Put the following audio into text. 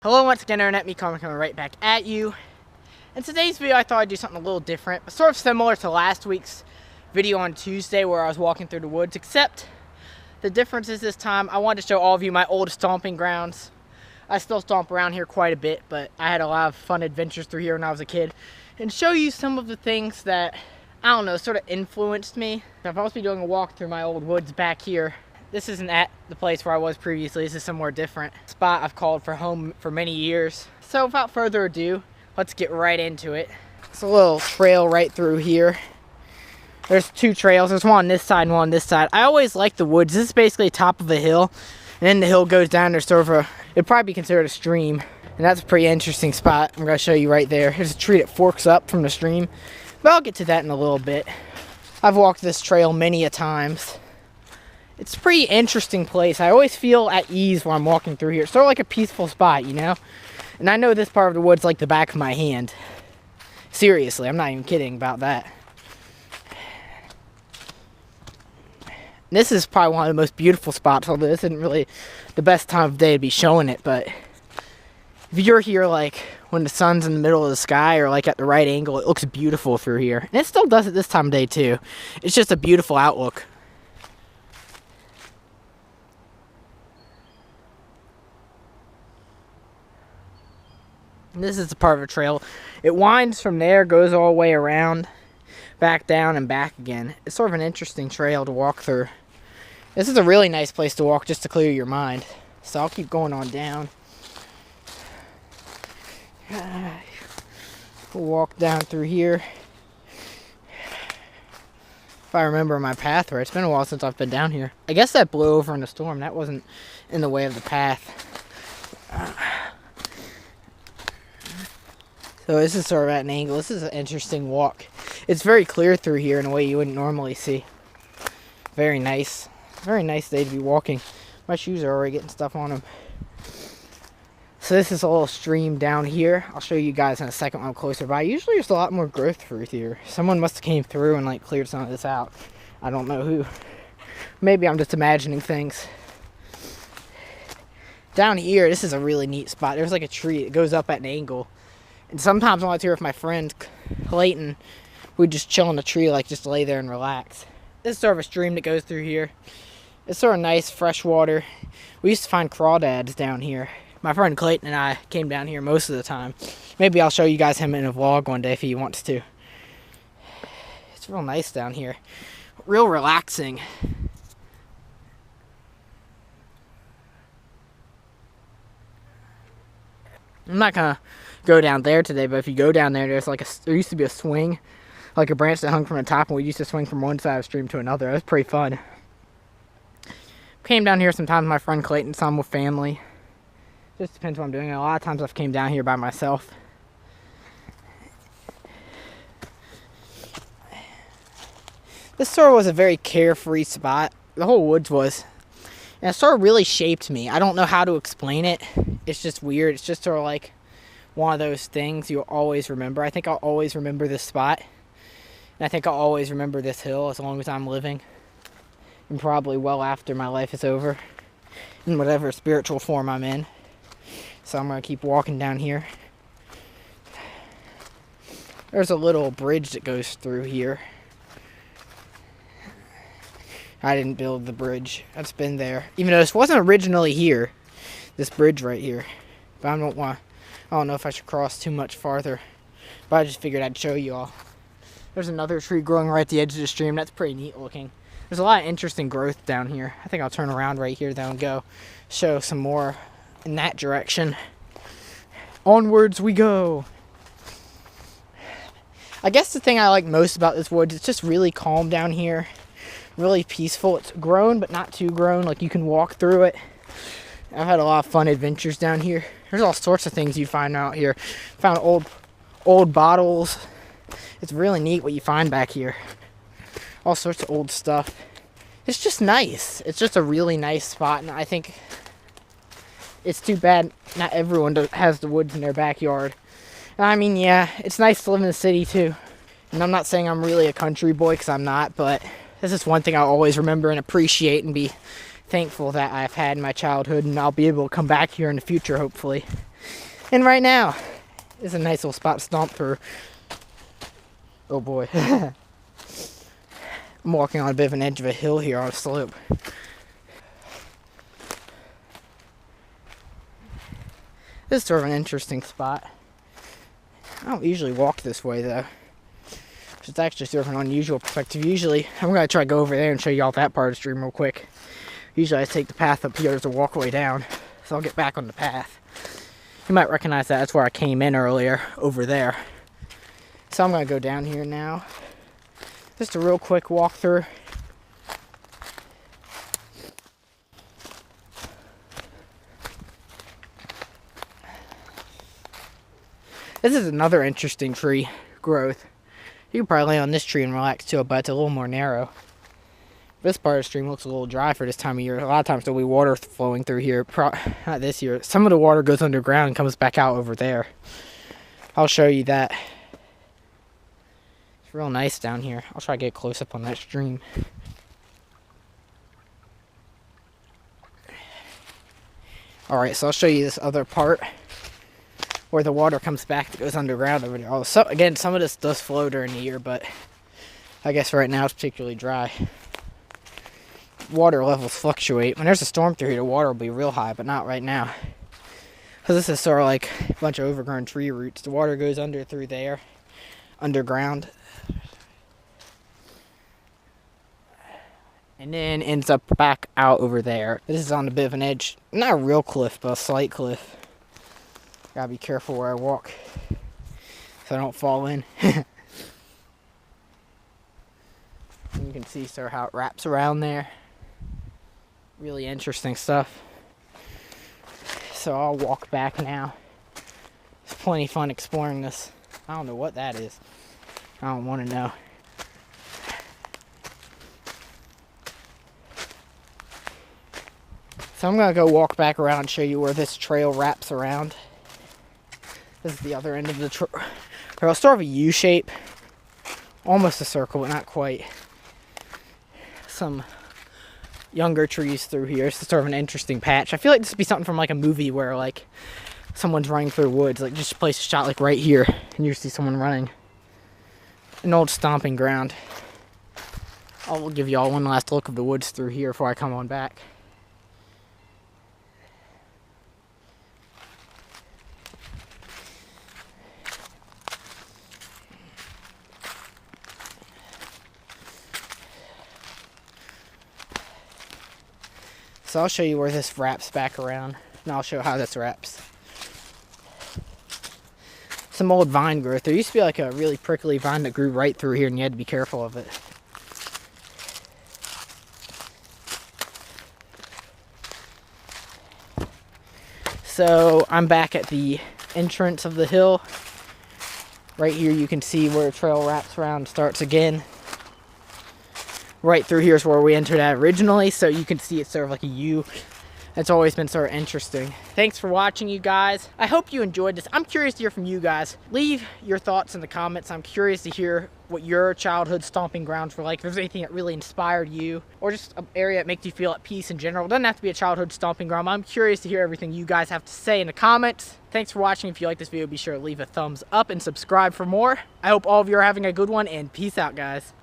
Hello once again, Internet. Me, Carmen, coming right back at you. In today's video, I thought I'd do something a little different, but sort of similar to last week's video on Tuesday where I was walking through the woods, except the difference is this time I wanted to show all of you my old stomping grounds. I still stomp around here quite a bit, but I had a lot of fun adventures through here when I was a kid, and show you some of the things that, I don't know, sort of influenced me. Now, if I was to be doing a walk through my old woods back here, this isn't at the place where I was previously. This is somewhere different. Spot I've called for home for many years. So without further ado, let's get right into it. It's a little trail right through here. There's two trails. There's one on this side and one on this side. I always like the woods. This is basically top of a hill, and then the hill goes down. There's sort of a, it'd probably be considered a stream, and that's a pretty interesting spot. I'm going to show you right there. There's a tree that forks up from the stream, but I'll get to that in a little bit. I've walked this trail many a times. It's a pretty interesting place. I always feel at ease when I'm walking through here. It's sort of like a peaceful spot, you know? And I know this part of the woods like the back of my hand. Seriously, I'm not even kidding about that. This is probably one of the most beautiful spots, although this isn't really the best time of day to be showing it, but if you're here like when the sun's in the middle of the sky or like at the right angle, it looks beautiful through here. And it still does it this time of day too. It's just a beautiful outlook. This is the part of a trail. It winds from there, goes all the way around, back down and back again. It's sort of an interesting trail to walk through. This is a really nice place to walk just to clear your mind. So I'll keep going on down. We'll walk down through here. If I remember my path right, it's been a while since I've been down here. I guess that blew over in the storm. That wasn't in the way of the path. So this is sort of at an angle. This is an interesting walk. It's very clear through here in a way you wouldn't normally see. Very nice. Very nice day to be walking. My shoes are already getting stuff on them. So this is a little stream down here. I'll show you guys in a second when I'm closer by. Usually there's a lot more growth through here. Someone must have came through and like cleared some of this out. I don't know who. Maybe I'm just imagining things. Down here, this is a really neat spot. There's like a tree. It goes up at an angle. And sometimes when I was here with my friend Clayton, we'd just chill in the tree, like just lay there and relax. This is sort of a stream that goes through here. It's sort of nice, fresh water. We used to find crawdads down here. My friend Clayton and I came down here most of the time. Maybe I'll show you guys him in a vlog one day if he wants to. It's real nice down here. Real relaxing. I'm not gonna go down there today, but if you go down there, there used to be a swing, like a branch that hung from the top, and we used to swing from one side of the stream to another. It was pretty fun. Came down here sometimes with my friend Clayton, some with family. Just depends what I'm doing. A lot of times I've came down here by myself. This sort of was a very carefree spot. The whole woods was. And it sort of really shaped me. I don't know how to explain it. It's just weird. It's just sort of like one of those things you'll always remember. I think I'll always remember this spot. And I think I'll always remember this hill as long as I'm living. And probably well after my life is over. In whatever spiritual form I'm in. So I'm going to keep walking down here. There's a little bridge that goes through here. I didn't build the bridge. That's been there. Even though this wasn't originally here. This bridge right here. But I don't know if I should cross too much farther. But I just figured I'd show you all. There's another tree growing right at the edge of the stream. That's pretty neat looking. There's a lot of interesting growth down here. I think I'll turn around right here though and go show some more in that direction. Onwards we go. I guess the thing I like most about this woods, it's just really calm down here. Really peaceful. It's grown but not too grown. Like you can walk through it. I've had a lot of fun adventures down here. There's all sorts of things you find out here. Found old bottles. It's really neat what you find back here. All sorts of old stuff. It's just nice. It's just a really nice spot, and I think it's too bad not everyone has the woods in their backyard. And I mean, yeah, it's nice to live in the city too. And I'm not saying I'm really a country boy, because I'm not, but this is one thing I'll always remember and appreciate and be thankful that I've had in my childhood, and I'll be able to come back here in the future, hopefully. And right now is a nice little spot to stomp through. Oh boy. I'm walking on a bit of an edge of a hill here on a slope. This is sort of an interesting spot. I don't usually walk this way though. It's actually sort of an unusual perspective. Usually, I'm going to try to go over there and show you all that part of the stream real quick. Usually I take the path up here as a walkway down, so I'll get back on the path. You might recognize that. That's where I came in earlier, over there. So I'm going to go down here now. Just a real quick walkthrough. This is another interesting tree growth. You can probably lay on this tree and relax too, but it's a little more narrow. This part of the stream looks a little dry for this time of year. A lot of times there'll be water flowing through here. Not this year. Some of the water goes underground and comes back out over there. I'll show you that. It's real nice down here. I'll try to get close up on that stream. Alright, so I'll show you this other part where the water comes back that goes underground over there. So again, some of this does flow during the year, but I guess right now it's particularly dry. Water levels fluctuate. When there's a storm through here, the water will be real high, but not right now. Because this is sort of like a bunch of overgrown tree roots. The water goes under through there, underground, and then ends up back out over there. This is on a bit of an edge. Not a real cliff, but a slight cliff. Gotta be careful where I walk so I don't fall in. You can see sort of how it wraps around there. Really interesting stuff. So I'll walk back now. It's plenty of fun exploring this. I don't know what that is. I don't want to know. So I'm gonna go walk back around and show you where this trail wraps around. This is the other end of the trail. It's sort of a U shape. Almost a circle, but not quite. Some younger trees through here. It's sort of an interesting patch. I feel like this would be something from like a movie where like someone's running through woods. Like just a place shot like right here. And you see someone running. An old stomping ground. I'll give you all one last look of the woods through here before I come on back. So I'll show you where this wraps back around, and I'll show how this wraps. Some old vine growth. There used to be like a really prickly vine that grew right through here, and you had to be careful of it. So I'm back at the entrance of the hill. Right here you can see where the trail wraps around and starts again. Right through here is where we entered at originally, so you can see it's sort of like a U. It's always been sort of interesting. Thanks for watching, you guys. I hope you enjoyed this. I'm curious to hear from you guys. Leave your thoughts in the comments. I'm curious to hear what your childhood stomping grounds were like. If there's anything that really inspired you, or just an area that makes you feel at peace in general. It doesn't have to be a childhood stomping ground. I'm curious to hear everything you guys have to say in the comments. Thanks for watching. If you like this video, be sure to leave a thumbs up and subscribe for more. I hope all of you are having a good one, and peace out, guys.